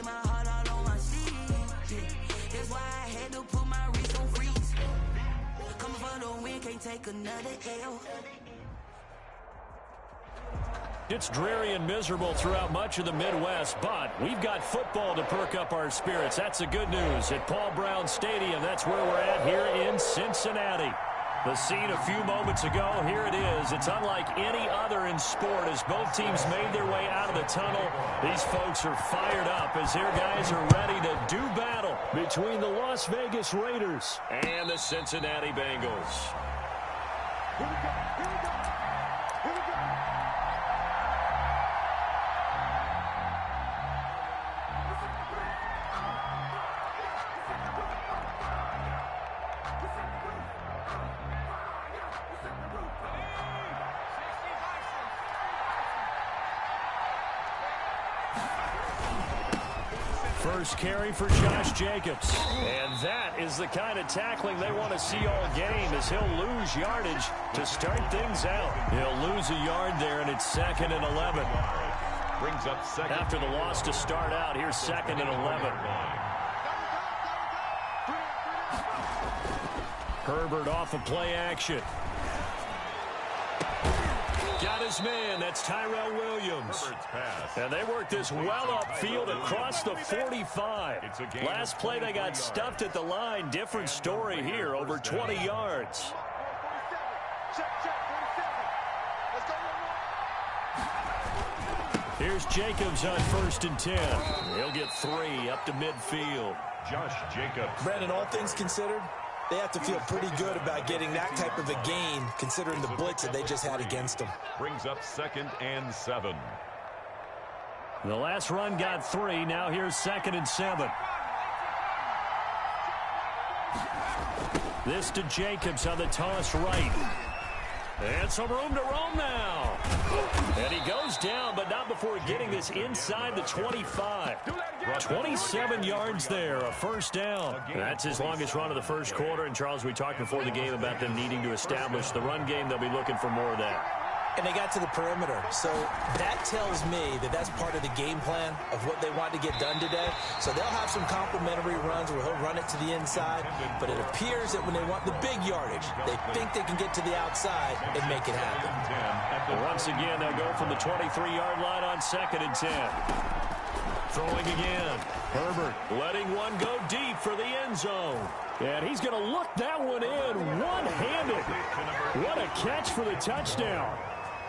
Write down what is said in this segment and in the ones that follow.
wear my heart all on my sleeve. Yeah. That's why I had to put my wrist on freeze. Coming for the win, can't take another L. It's dreary and miserable throughout much of the Midwest, but we've got football to perk up our spirits. That's the good news. At Paul Brown Stadium, that's where we're at here in Cincinnati. The scene a few moments ago, here it is. It's unlike any other in sport as both teams made their way out of the tunnel. These folks are fired up as their guys are ready to do battle between the Las Vegas Raiders and the Cincinnati Bengals. Here we go. Here we go. Here we go. First carry for Josh Jacobs. And that is the kind of tackling they want to see all game as he'll lose yardage to start things out. He'll lose a yard there, and it's 2nd and 11. Brings up second. After the loss to start out, here's 2nd and 11. Herbert off of play action. Got his man. That's Tyrell Williams. And they work this well upfield across the 45. Last play they got stuffed at the line. Different story here. Over 20 yards. Here's Jacobs on 1st and 10. He'll get 3 up to midfield. Josh Jacobs. Brandon, all things considered, they have to feel pretty good about getting that type of a gain, considering the blitz that they just had against them. Brings up 2nd and 7. The last run got 3. Now here's 2nd and 7. This to Jacobs on the toss right. And some room to roam now. And he goes down, but not before getting this inside the 25. 27 yards there, a first down. That's his longest run of the first quarter. And, Charles, we talked before the game about them needing to establish the run game. They'll be looking for more of that. And they got to the perimeter. So that tells me that that's part of the game plan of what they want to get done today. So they'll have some complementary runs where he'll run it to the inside. But it appears that when they want the big yardage, they think they can get to the outside and make it happen. And once again, they'll go from the 23-yard line on 2nd and 10. Throwing again. Herbert letting one go deep for the end zone. And he's going to look that one in one-handed. What a catch for the touchdown.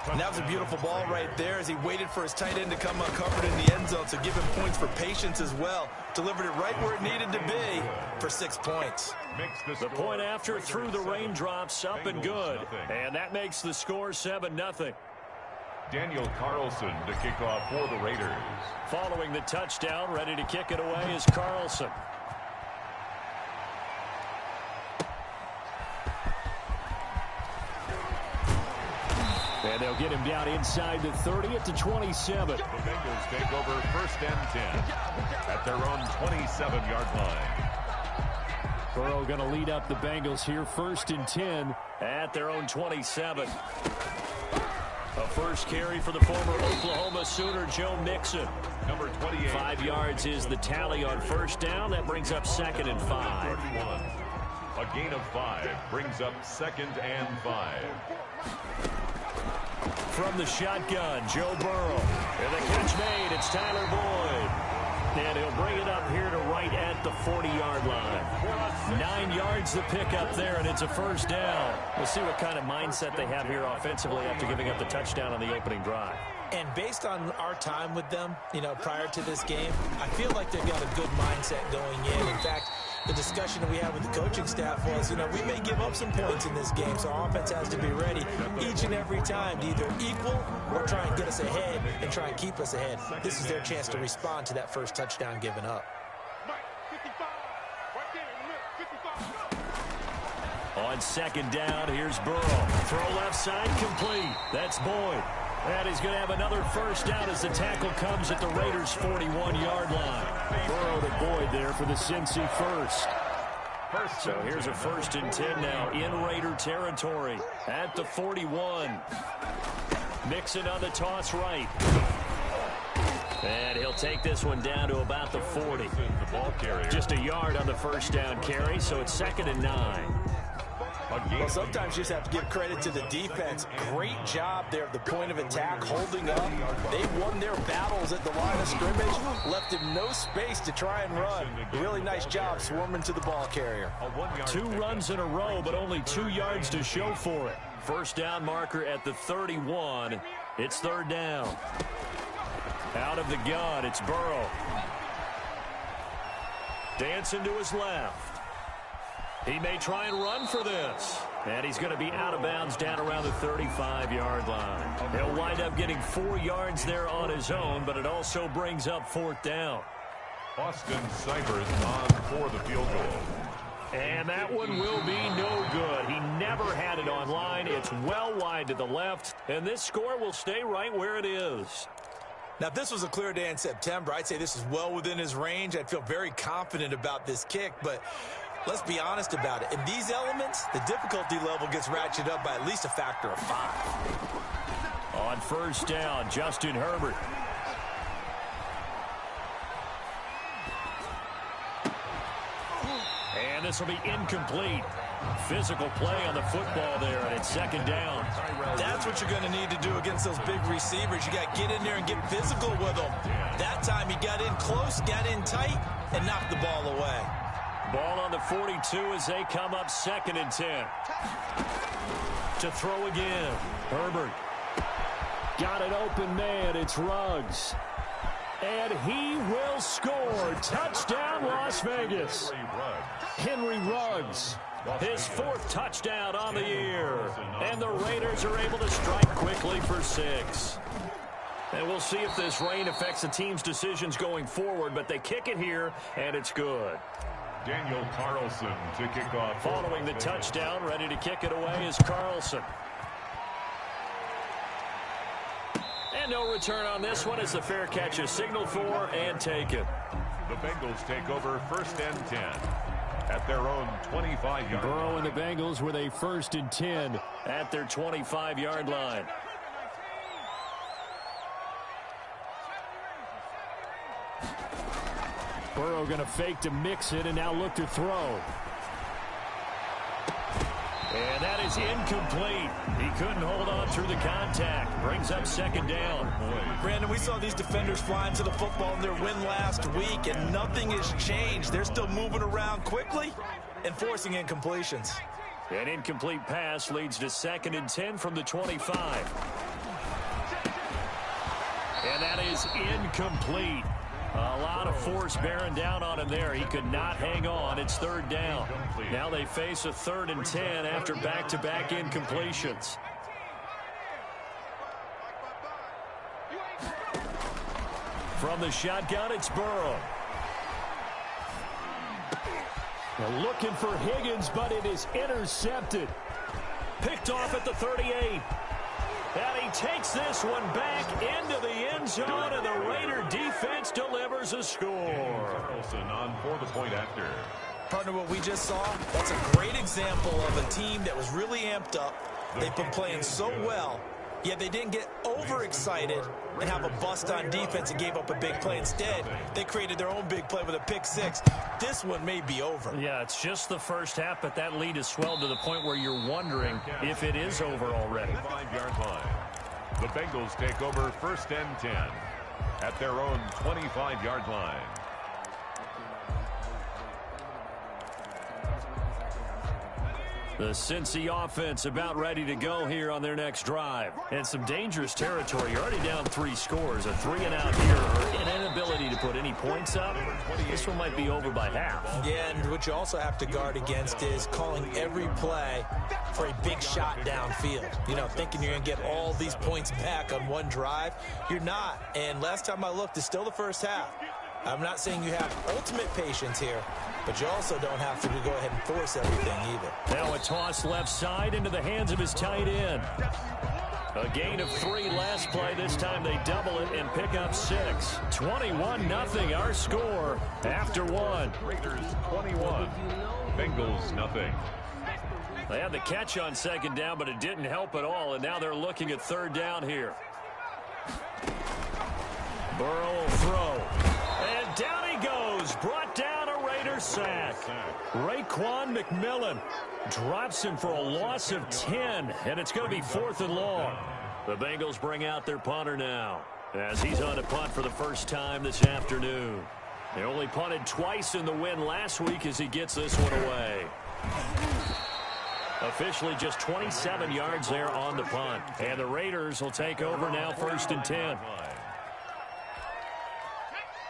And that was a beautiful ball right there as he waited for his tight end to come uncovered in the end zone, so give him points for patience as well. Delivered it right where it needed to be for 6 points. The point after through the raindrops, up and good. And that makes the score 7-0. Daniel Carlson to kick off for the Raiders. Following the touchdown, ready to kick it away is Carlson. And they'll get him down inside the 30 at the 27. The Bengals take over 1st and 10 at their own 27-yard line. Burrow going to lead up the Bengals here 1st and 10 at their own 27. A first carry for the former Oklahoma Sooner, Joe Mixon. Number 28. 5 yards is the tally on first down. That brings up 2nd and 5. 31. A gain of 5 brings up 2nd and 5. From the shotgun, Joe Burrow. And the catch made. It's Tyler Boyd. And he'll bring it up here to right at the 40-yard line. 9 yards to pick up there, and it's a first down. We'll see what kind of mindset they have here offensively after giving up the touchdown on the opening drive. And based on our time with them, prior to this game, I feel like they've got a good mindset going in. In fact, the discussion that we had with the coaching staff was, we may give up some points in this game, so our offense has to be ready each and every time to either equal or try and get us ahead and try and keep us ahead. This is their chance to respond to that first touchdown given up. On 2nd down, here's Burrow. Throw left side, complete. That's Boyd. And he's going to have another first down as the tackle comes at the Raiders' 41-yard line. Burrow to Boyd there for the Cincy first. So here's a 1st and 10 now in Raider territory at the 41. Mixon on the toss right. And he'll take this one down to about the 40. The ball carrier. Just a yard on the first down carry, so it's 2nd and 9. Well, sometimes you just have to give credit to the defense. Great job there at the point of attack, holding up. They won their battles at the line of scrimmage, left him no space to try and run. Really nice job swarming to the ball carrier. 2 runs in a row, but only 2 yards to show for it. First down marker at the 31. It's 3rd down. Out of the gun, it's Burrow. Dancing to his left. He may try and run for this. And he's going to be out of bounds down around the 35-yard line. He'll wind up getting 4 yards there on his own, but it also brings up 4th down. Austin Cybers on for the field goal. And that one will be no good. He never had it on line. It's well wide to the left, and this score will stay right where it is. Now, if this was a clear day in September, I'd say this is well within his range. I'd feel very confident about this kick, but let's be honest about it. In these elements, the difficulty level gets ratcheted up by at least a factor of 5. On first down, Justin Herbert. And this will be incomplete. Physical play on the football there, and it's 2nd down. That's what you're going to need to do against those big receivers. You got to get in there and get physical with them. That time he got in close, got in tight, and knocked the ball away. Ball on the 42 as they come up 2nd and 10. To throw again. Herbert. Got an open man. It's Ruggs. And he will score. Touchdown, Las Vegas. Henry Ruggs. His 4th touchdown on the year. And the Raiders are able to strike quickly for 6. And we'll see if this rain affects the team's decisions going forward, but they kick it here, and it's good. Daniel Carlson to kick off. Following the touchdown, ready to kick it away is Carlson. And no return on this one as the fair catch is signaled for and taken. The Bengals take over 1st and 10 at their own 25-yard line. Burrow and the Bengals with a 1st and 10 at their 25-yard line. Burrow going to fake to mix it and now look to throw. And that is incomplete. He couldn't hold on through the contact. Brings up 2nd down. Brandon, we saw these defenders flying to the football in their win last week, and nothing has changed. They're still moving around quickly and forcing incompletions. An incomplete pass leads to 2nd and 10 from the 25. And that is incomplete. A lot of force bearing down on him there. He could not hang on. It's 3rd down. Now they face a 3rd and 10 after back-to-back incompletions. From the shotgun, it's Burrow. They're looking for Higgins, but it is intercepted. Picked off at the 38. And he takes this one back into the end zone, and the Raider defense delivers a score. Carlson on for the point after. Partner, what we just saw, that's a great example of a team that was really amped up. They've been playing so well, yet they didn't get overexcited and have a bust on defense and gave up a big play. Instead, they created their own big play with a pick 6. This one may be over. Yeah, it's just the first half, but that lead has swelled to the point where you're wondering if it is over already. 5-yard line. The Bengals take over 1st and 10 at their own 25-yard line. The Cincy offense about ready to go here on their next drive. And some dangerous territory. You're already down 3 scores. A 3-and-out here, or an inability to put any points up. This one might be over by half. Yeah, and what you also have to guard against is calling every play for a big shot downfield. You know, thinking you're going to get all these points back on one drive. You're not. And last time I looked, it's still the first half. I'm not saying you have ultimate patience here, but you also don't have to go ahead and force everything either. Now a toss left side into the hands of his tight end. A gain of 3 last play. This time they double it and pick up 6. 21-0 our score after 1. Raiders 21. Bengals nothing. They had the catch on 2nd down, but it didn't help at all, and now they're looking at 3rd down here. Burrow will throw. And down he goes. Brought down a Raiders sack. Raekwon McMillan drops him for a loss of 10. And it's going to be 4th and long. The Bengals bring out their punter now, as he's on to punt for the first time this afternoon. They only punted twice in the win last week as he gets this one away. Officially just 27 yards there on the punt. And the Raiders will take over now, 1st and 10.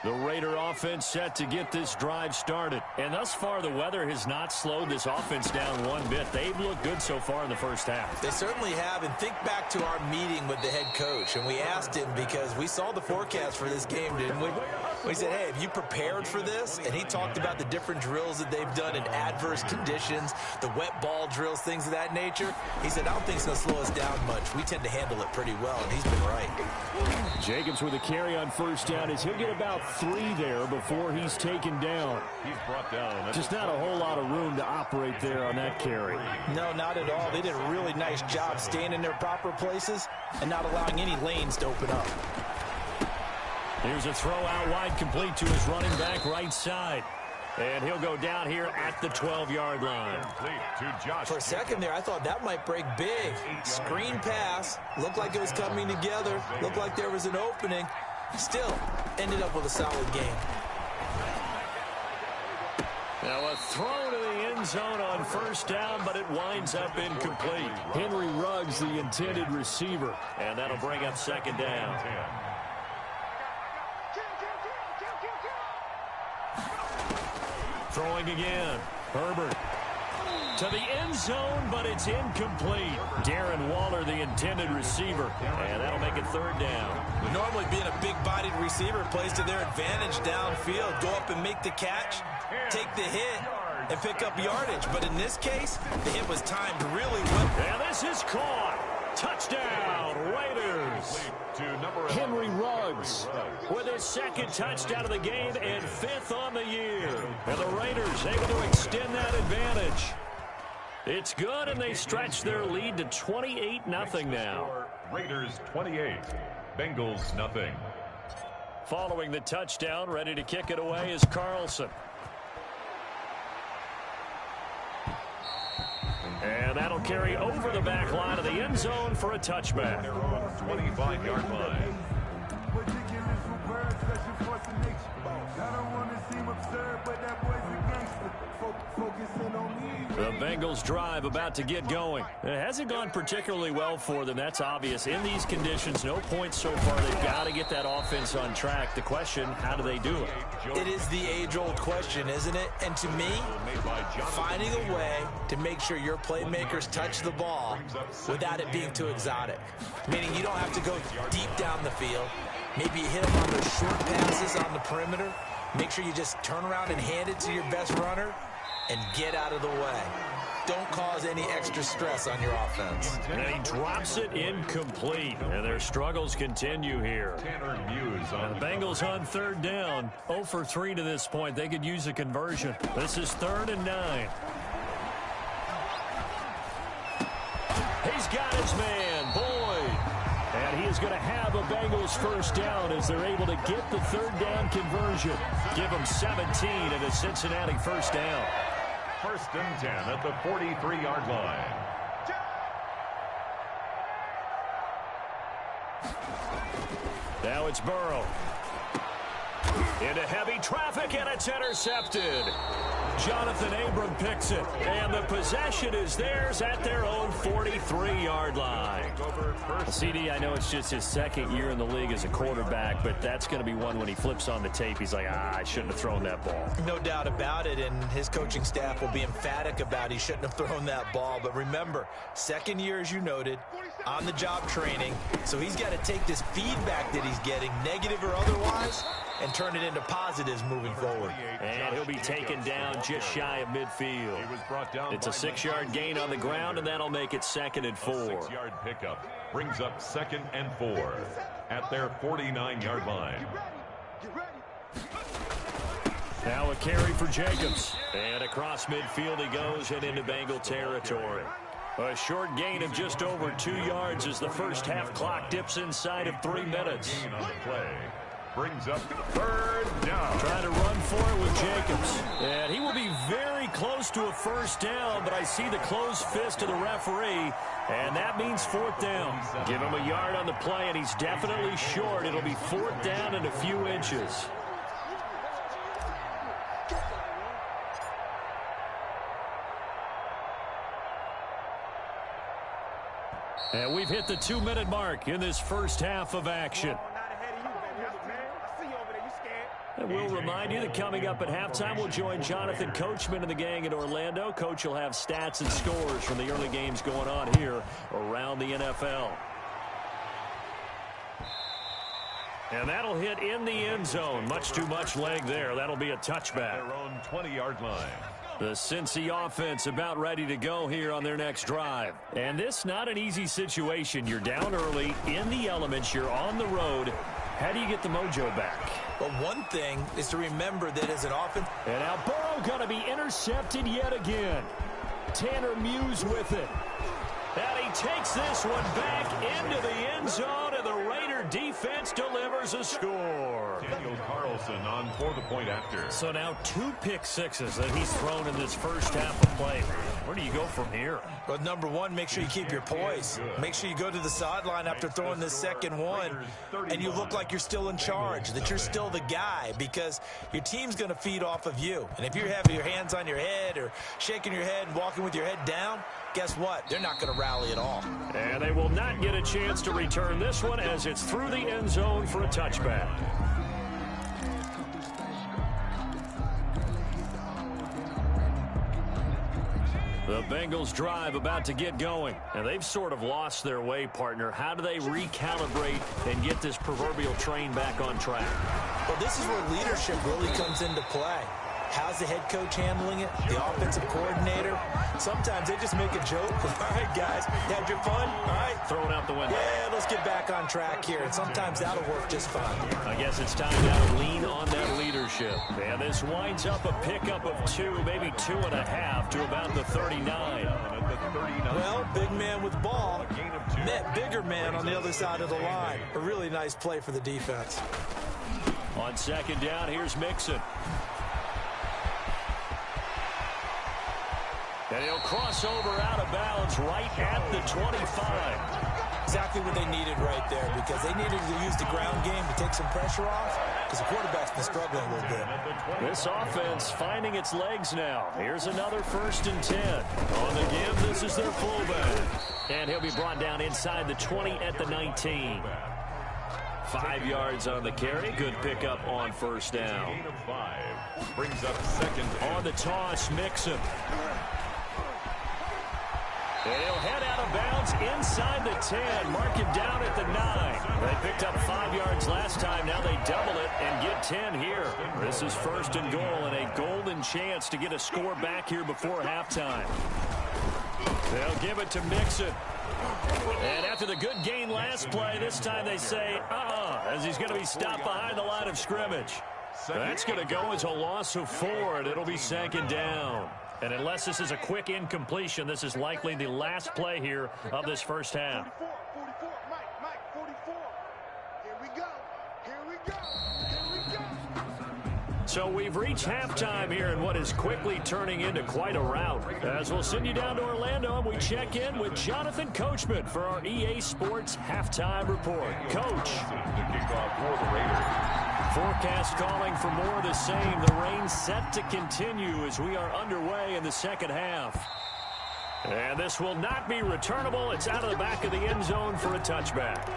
The Raider offense set to get this drive started. And thus far, the weather has not slowed this offense down one bit. They've looked good so far in the first half. They certainly have. And think back to our meeting with the head coach. And we asked him, because we saw the forecast for this game, didn't we? We said, hey, have you prepared for this? And he talked about the different drills that they've done in adverse conditions, the wet ball drills, things of that nature. He said, I don't think it's going to slow us down much. We tend to handle it pretty well, and he's been right. Jacobs with a carry on first down as he'll get about 3 there before he's taken down. He's brought down. Just not a whole lot of room to operate there on that carry. No, not at all. They did a really nice job staying in their proper places and not allowing any lanes to open up. Here's a throw out wide, complete to his running back right side. And he'll go down here at the 12-yard line. For a second there, I thought that might break big. Screen pass. Looked like it was coming together. Looked like there was an opening. Still, ended up with a solid game. Now a throw to the end zone on first down, but it winds up incomplete. Henry Ruggs, the intended receiver. And that'll bring up 2nd down. Throwing again. Herbert to the end zone, but it's incomplete. Darren Waller, the intended receiver. And that'll make it 3rd down. Normally being a big-bodied receiver plays to their advantage downfield. Go up and make the catch, take the hit, and pick up yardage. But in this case, the hit was timed really well. And this is caught. Touchdown, Raiders. Henry Ruggs with his 2nd touchdown of the game and 5th on the year. And the Raiders able to extend that advantage. It's good, and they stretch their lead to 28-0 now. Raiders 28, Bengals nothing. Following the touchdown, ready to kick it away is Carlson. And that'll carry over the back line of the end zone for a touchback. Their own 25-yard line. The Bengals drive about to get going. It hasn't gone particularly well for them. That's obvious. In these conditions, no points so far. They've got to get that offense on track. The question, how do they do it? It is the age-old question, isn't it? And to me, finding a way to make sure your playmakers touch the ball without it being too exotic. Meaning you don't have to go deep down the field. Maybe you hit them on those short passes on the perimeter. Make sure you just turn around and hand it to your best runner and get out of the way. Don't cause any extra stress on your offense. And he drops it incomplete. And their struggles continue here. And the Bengals on 3rd down. 0 for 3 to this point. They could use a conversion. This is 3rd and 9. He's got his man, Boyd. And he is going to have a Bengals 1st down as they're able to get the 3rd down conversion. Give them 17 and a Cincinnati 1st down. 1st and 10 at the 43-yard line. Now it's Burrow. Into heavy traffic, and it's intercepted. Jonathan Abram picks it, and the possession is theirs at their own 43-yard line. CD, I know it's just his 2nd year in the league as a quarterback, but that's going to be one when he flips on the tape. He's like, I shouldn't have thrown that ball. No doubt about it, and his coaching staff will be emphatic about he shouldn't have thrown that ball. But remember, 2nd year, as you noted, on-the-job training, so he's got to take this feedback that he's getting, negative or otherwise, and turn it into positives moving forward. And he'll be taken down just shy of midfield. It's a 6-yard gain on the ground, and that'll make it 2nd and 4. 6-yard pickup brings up 2nd and 4 at their 49-yard line. Now a carry for Jacobs. And across midfield he goes and into Bengal territory. A short gain of just over 2 yards as the first half clock dips inside of 3 minutes. On the play. brings up 3rd down. Trying to run for it with Jacobs. And he will be very close to a first down, but I see the closed fist of the referee, and that means 4th down. Give him a yard on the play, and he's definitely short. It'll be 4th down and a few inches. And we've hit the 2-minute mark in this first half of action. And we'll remind you that coming up at halftime, we'll join Jonathan Coachman and the gang in Orlando. Coach will have stats and scores from the early games going on here around the NFL. And that'll hit in the end zone. Much too much leg there. That'll be a touchback. Their own 20-yard line. The Cincy offense about ready to go here on their next drive. And this not an easy situation. You're down early, in the elements, you're on the road. How do you get the mojo back? Well, one thing is to remember that as an offense. And now Burrow going to be intercepted yet again. Tanner Muse with it. And he takes this one back into the end zone, and the Raider defense delivers a score. Daniel Carlson on for the point after. So now 2 pick sixes that he's thrown in this first half of play. Where do you go from here? Well, number one, make sure you keep your poise. Make sure you go to the sideline after throwing this second one, and you look like you're still in charge, that you're still the guy, because your team's going to feed off of you. And if you're having your hands on your head or shaking your head and walking with your head down, guess what? They're not going to rally at all. And they will not get a chance to return this one as it's through the end zone for a touchback. The Bengals drive about to get going, and they've sort of lost their way, partner. How do they recalibrate and get this proverbial train back on track? Well, this is where leadership really comes into play. How's the head coach handling it? The offensive coordinator? Sometimes they just make a joke. All right, guys, had your fun? All right. Throwing out the window. Yeah, let's get back on track here. And sometimes that'll work just fine. I guess it's time now to lean on that leadership. And this winds up a pickup of 2, maybe 2.5 to about the 39. Well, big man with ball. Net bigger man on the other side of the line. A really nice play for the defense. On second down, here's Mixon. And he'll cross over out of bounds right at the 25. Exactly what they needed right there, because they needed to use the ground game to take some pressure off, because the quarterback's been struggling a little bit. This offense finding its legs now. Here's another 1st and 10. On the give, this is their fullback. And he'll be brought down inside the 20 at the 19. 5 yards on the carry. Good pickup on 1st down. Gain of 5 brings up 2nd. On the toss, Mixon. And he'll head out of bounds inside the 10. Mark him down at the 9. They picked up 5 yards last time. Now they double it and get 10 here. This is 1st and goal and a golden chance to get a score back here before halftime. They'll give it to Mixon. And after the good gain last play, this time they say, as he's going to be stopped behind the line of scrimmage. That's going to go as a loss of 4, and it'll be 2nd down. And unless this is a quick incompletion, this is likely the last play here of this first half. 44, Mike, 44. Here we go. Here we go. Here we go. So we've reached halftime here in what is quickly turning into quite a rout. As we'll send you down to Orlando, and we check in with Jonathan Coachman for our EA Sports Halftime Report. Coach. The kickoff for the Raiders. Forecast calling for more of the same. The rain set to continue as we are underway in the second half. And this will not be returnable. It's out of the back of the end zone for a touchback.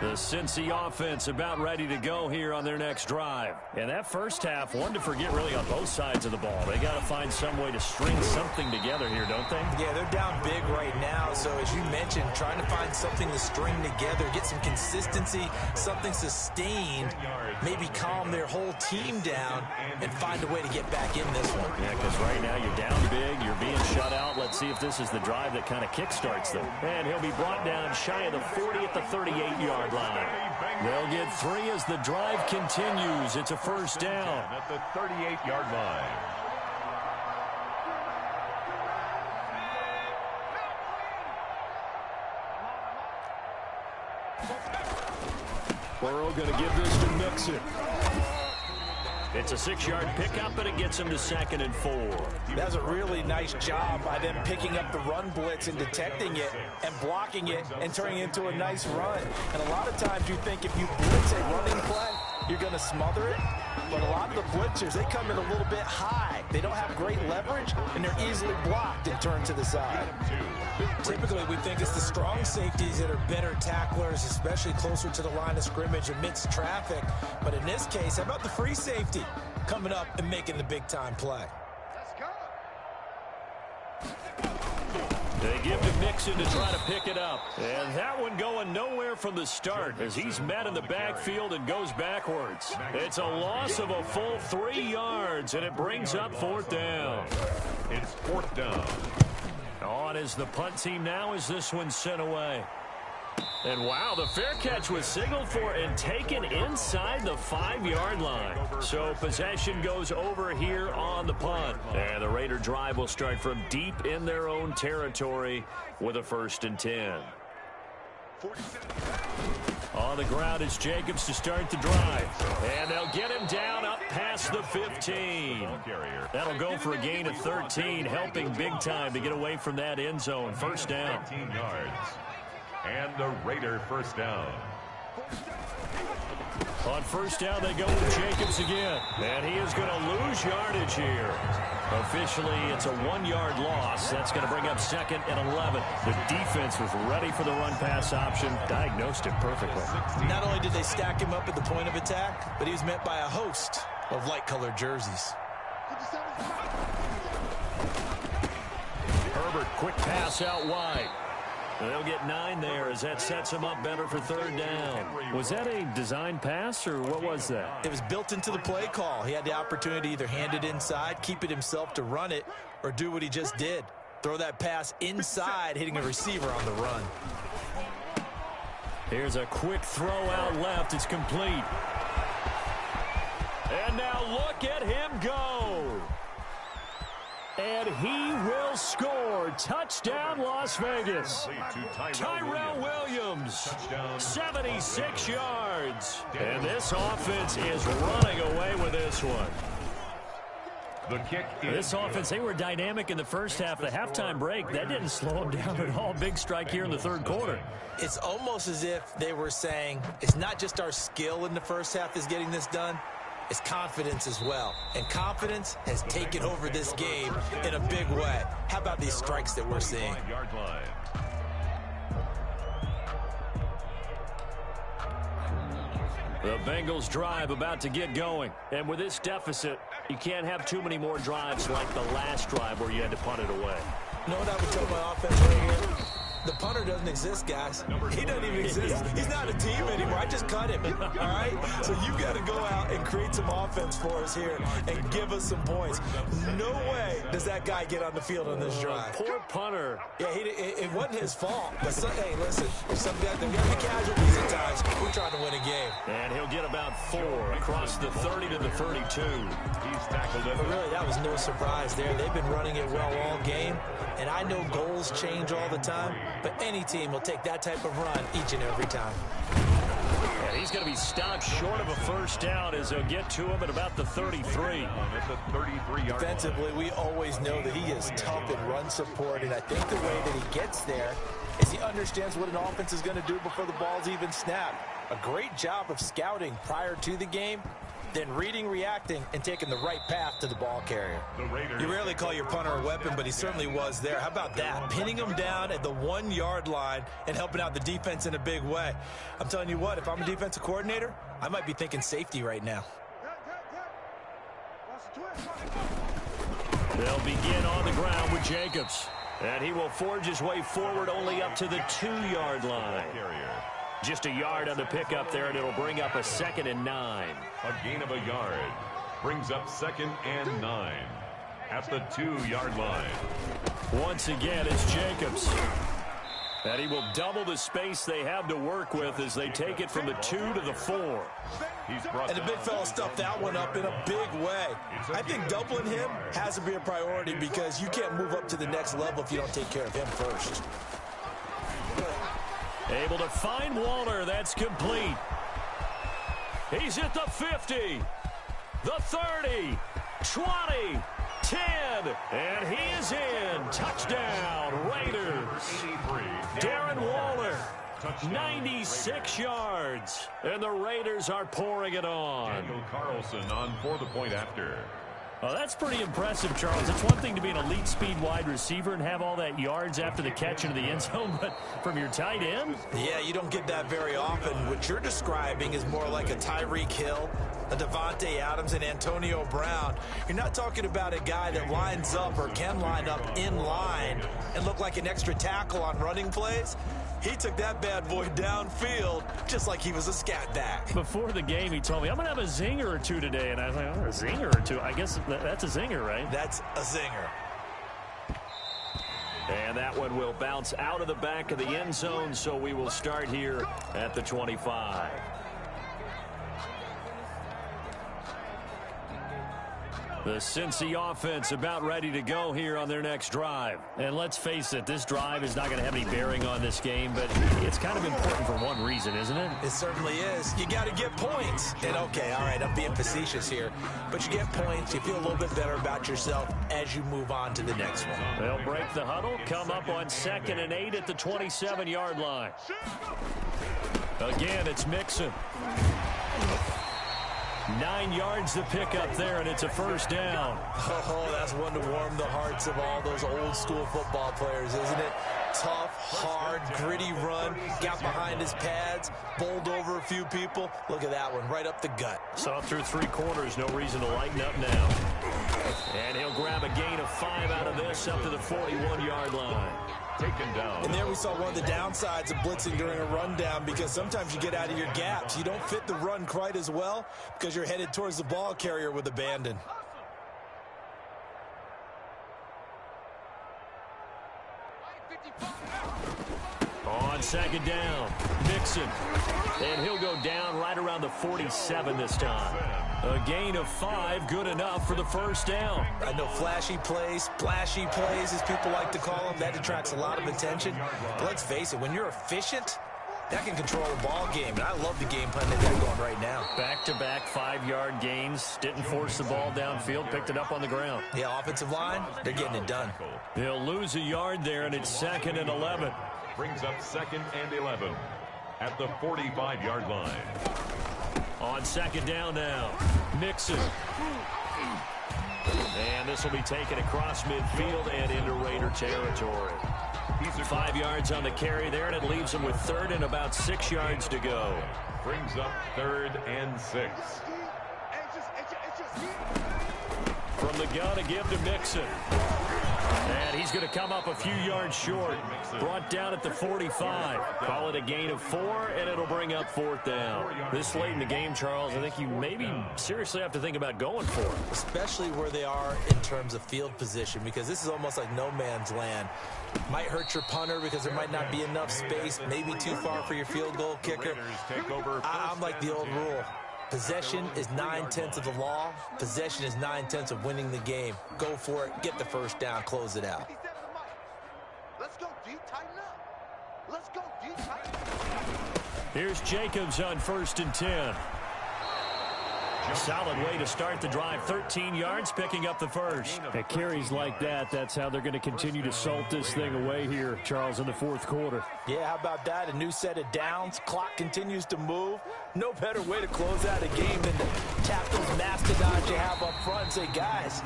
The Cincy offense about ready to go here on their next drive. And that first half, one to forget really on both sides of the ball. They got to find some way to string something together here, don't they? Yeah, they're down big right now. So as you mentioned, trying to find something to string together, get some consistency, something sustained, maybe calm their whole team down and find a way to get back in this one. Yeah, because right now you're down big, you're being shut out. Let's see if this is the drive that kind of kickstarts them. And he'll be brought down shy of the 40 at the 38-yard line. They'll get 3 as the drive continues. It's a 1st down. At the 38-yard line. Burrow going to give this to Mixon. It's a 6-yard pickup, and it gets him to 2nd and 4. That's a really nice job by them picking up the run blitz and detecting it and blocking it and turning it into a nice run. And a lot of times you think if you blitz a running play, you're going to smother it. But a lot of the blitzers, they come in a little bit high. They don't have great leverage, and they're easily blocked and turned to the side. Typically, we think it's the strong safeties that are better tacklers, especially closer to the line of scrimmage amidst traffic. But in this case, how about the free safety coming up and making the big-time play? Let's go. They give to Mixon to try to pick it up. And that one going nowhere from the start as he's met in the backfield and goes backwards. It's a loss of a full 3 yards, and it brings up 4th down. It's 4th down. On is the punt team now as this one's sent away. And wow, the fair catch was signaled for and taken inside the 5-yard line. So possession goes over here on the punt. And the Raider drive will start from deep in their own territory with a 1st and 10. On the ground is Jacobs to start the drive. And they'll get him down up past the 15. That'll go for a gain of 13, helping big time to get away from that end zone. 1st down. 19 yards. And the Raider 1st down. On 1st down, they go with Jacobs again. And he is going to lose yardage here. Officially, it's a 1-yard loss. That's going to bring up 2nd and 11. The defense was ready for the run-pass option, diagnosed it perfectly. Not only did they stack him up at the point of attack, but he was met by a host of light-colored jerseys. Herbert, quick pass out wide. They'll get 9 there as that sets him up better for 3rd down. Was that a design pass, or what was that? It was built into the play call. He had the opportunity to either hand it inside, keep it himself to run it, or do what he just did. Throw that pass inside, hitting a receiver on the run. Here's a quick throw out left. It's complete. And now look at him go. And he will score. Touchdown, Las Vegas. Tyrell Williams, 76 yards. And this offense is running away with this one. The kick This offense, they were dynamic in the first half. The halftime break, that didn't slow them down at all. Big strike here in the 3rd quarter. It's almost as if they were saying, it's not just our skill in the first half that's getting this done. It's confidence as well. And confidence has taken over this game in a big way. How about these strikes that we're seeing? The Bengals drive about to get going. And with this deficit, you can't have too many more drives like the last drive where you had to punt it away. You know what I would tell my offense right here? The punter doesn't exist, guys. He doesn't even exist. He's not a team anymore. I just cut him, all right? So you got to go out and create some offense for us here and give us some points. No way does that guy get on the field on this drive. Poor punter. Yeah, it wasn't his fault. But, hey, listen, some guys, there got to be casualties at times. We're trying to win a game. And he'll get about 4 across the 30 to the 32. He's tackled it. But really, that was no surprise there. They've been running it well all game. And I know goals change all the time. But any team will take that type of run each and every time. And he's going to be stopped short of a 1st down as they'll get to him at about the 33. It's a 33-yard Defensively, we always know that he is tough in run support. And I think the way that he gets there is he understands what an offense is going to do before the ball's even snapped. A great job of scouting prior to the game, then reading, reacting, and taking the right path to the ball carrier. You rarely call your punter a weapon, but he certainly was there. How about that? Pinning him down at the 1-yard line and helping out the defense in a big way. I'm telling you what, if I'm a defensive coordinator, I might be thinking safety right now. They'll begin on the ground with Jacobs. And he will forge his way forward only up to the 2-yard line. Just a yard on the pickup there, and it'll bring up a 2nd and 9. A gain of a yard brings up 2nd and 9 at the 2-yard line. Once again, it's Jacobs. And he will double the space they have to work with as they take it from the 2 to the 4. And the big fella stuffed that one up in a big way. I think doubling him has to be a priority because you can't move up to the next level if you don't take care of him first. Able to find Waller. That's complete. He's at the 50, the 30, 20, 10, and he is in. Touchdown, Raiders. Darren Waller, 96 yards, and the Raiders are pouring it on. Daniel Carlson on for the point after. Well, that's pretty impressive, Charles. It's one thing to be an elite speed wide receiver and have all that yards after the catch into the end zone, but from your tight end? Yeah, you don't get that very often. What you're describing is more like a Tyreek Hill, a Devontae Adams, and Antonio Brown. You're not talking about a guy that lines up or can line up in line and look like an extra tackle on running plays. He took that bad boy downfield just like he was a scat back. Before the game, he told me, I'm going to have a zinger or two today. And I was like, oh, a zinger or two? I guess that's a zinger, right? That's a zinger. And that one will bounce out of the back of the end zone, so we will start here at the 25. The Cincy offense about ready to go here on their next drive. And let's face it, this drive is not going to have any bearing on this game, but it's kind of important for one reason, isn't it? It certainly is. You got to get points. And okay, all right, I'm being facetious here, but you get points. You feel a little bit better about yourself as you move on to the next one. They'll break the huddle, come up on 2nd and 8 at the 27-yard line. Again, it's Mixon. 9 yards to pick up there, and it's a first down. Oh, that's one to warm the hearts of all those old school football players, isn't it? Tough, hard, gritty run, got behind his pads, bowled over a few people. Look at that one, right up the gut. Saw through 3 quarters, no reason to lighten up now. And he'll grab a gain of 5 out of this up to the 41-yard line. Taken down. And there we saw one of the downsides of blitzing during a rundown, because sometimes you get out of your gaps. You don't fit the run quite as well because you're headed towards the ball carrier with abandon. On 2nd down, Mixon. And he'll go down right around the 47 this time. A gain of 5, good enough for the first down. I know flashy plays, splashy plays, as people like to call them, that attracts a lot of attention. But let's face it, when you're efficient, that can control a ball game. And I love the game plan that they're going right now. Back-to-back 5-yard gains. Didn't force the ball downfield, picked it up on the ground. Yeah, offensive line, they're getting it done. They'll lose a yard there, and it's 2nd and 11. Brings up 2nd and 11 at the 45-yard line. On 2nd down now, Mixon. And this will be taken across midfield and into Raider territory. 5 yards on the carry there, and it leaves him with 3rd and about 6 yards to go. Brings up 3rd and 6. From the gun, a give to Mixon. And he's going to come up a few yards short. Brought down at the 45. Call it a gain of 4, and it'll bring up 4th down. This late in the game, Charles, I think you maybe seriously have to think about going for it. Especially where they are in terms of field position, because this is almost like no man's land. Might hurt your punter because there might not be enough space, maybe too far for your field goal kicker. I'm like the old rule. Possession is 9/10 of the law. Possession is 9/10 of winning the game. Go for it. Get the first down. Close it out. Let's go deep, tighten up. Let's go deep, tighten up. Here's Jacobs on 1st and 10. Solid way to start the drive. 13 yards, picking up the first. At carries like that, that's how they're going to continue to salt this thing away here, Charles, in the 4th quarter. Yeah, how about that? A new set of downs. Clock continues to move. No better way to close out a game than to tap those mastodons you have up front and say, guys,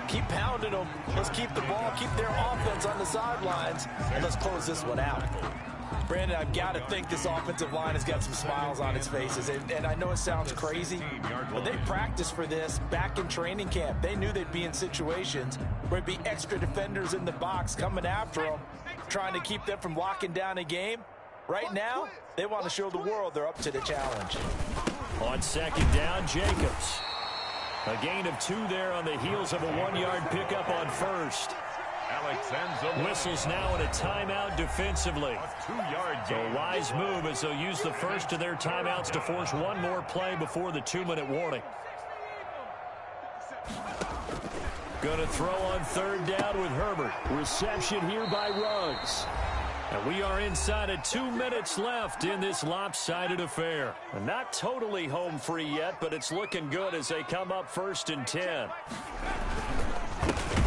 keep pounding them. Let's keep the ball, keep their offense on the sidelines, and let's close this one out. Brandon, I've got to think this offensive line has got some smiles on its faces. And I know it sounds crazy, but they practiced for this back in training camp. They knew they'd be in situations where it'd be extra defenders in the box coming after them, trying to keep them from locking down a game. Right now, they want to show the world they're up to the challenge. On 2nd down, Jacobs. A gain of 2 there on the heels of a 1-yard pickup on 1st. Whistles now in a timeout defensively. So a wise move as they'll use the first of their timeouts to force one more play before the 2-minute warning. Going to throw on 3rd down with Herbert. Reception here by Ruggs. And we are inside of 2 minutes left in this lopsided affair. Not totally home free yet, but it's looking good as they come up 1st and 10.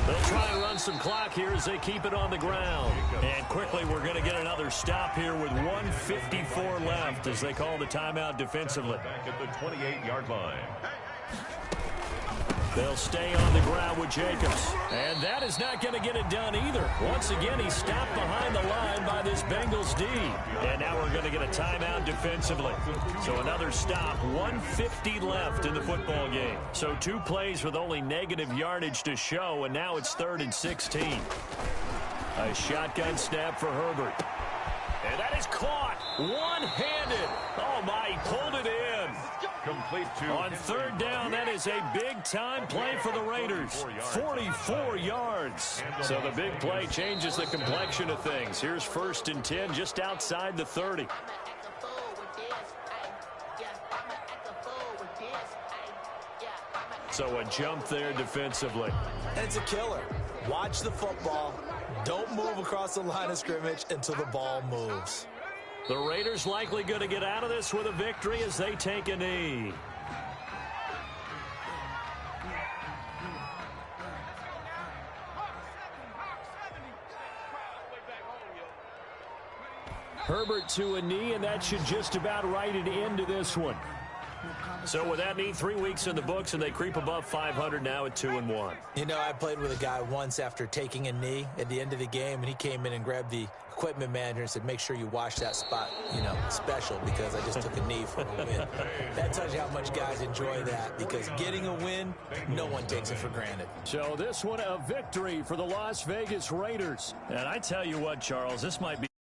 They'll try and run some clock here as they keep it on the ground. And quickly, we're going to get another stop here with 1:54 left as they call the timeout defensively. Back at the 28-yard line. They'll stay on the ground with Jacobs. And that is not going to get it done either. Once again, he's stopped behind the line by this Bengals D. And now we're going to get a timeout defensively. So another stop, 1:50 left in the football game. So 2 plays with only negative yardage to show, and now it's 3rd and 16. A shotgun snap for Herbert. And that is caught one-handed. Oh, my, he pulled it in. Complete to on 3rd down, that is a big-time play for the Raiders. 44 yards. So the big play changes the complexion of things. Here's 1st and 10 just outside the 30. So a jump there defensively. And it's a killer. Watch the football. Don't move across the line of scrimmage until the ball moves. The Raiders likely going to get out of this with a victory as they take a knee. Herbert to a knee, and that should just about write it into this one. So with that knee, 3 weeks in the books, and they creep above 500 now at 2-1. You know, I played with a guy once after taking a knee at the end of the game, and he came in and grabbed the equipment manager and said, make sure you wash that spot, you know, special, because I just took a knee for a win. That tells you how much guys enjoy that, because getting a win, no one takes it for granted. So this one, a victory for the Las Vegas Raiders. And I tell you what, Charles, this might be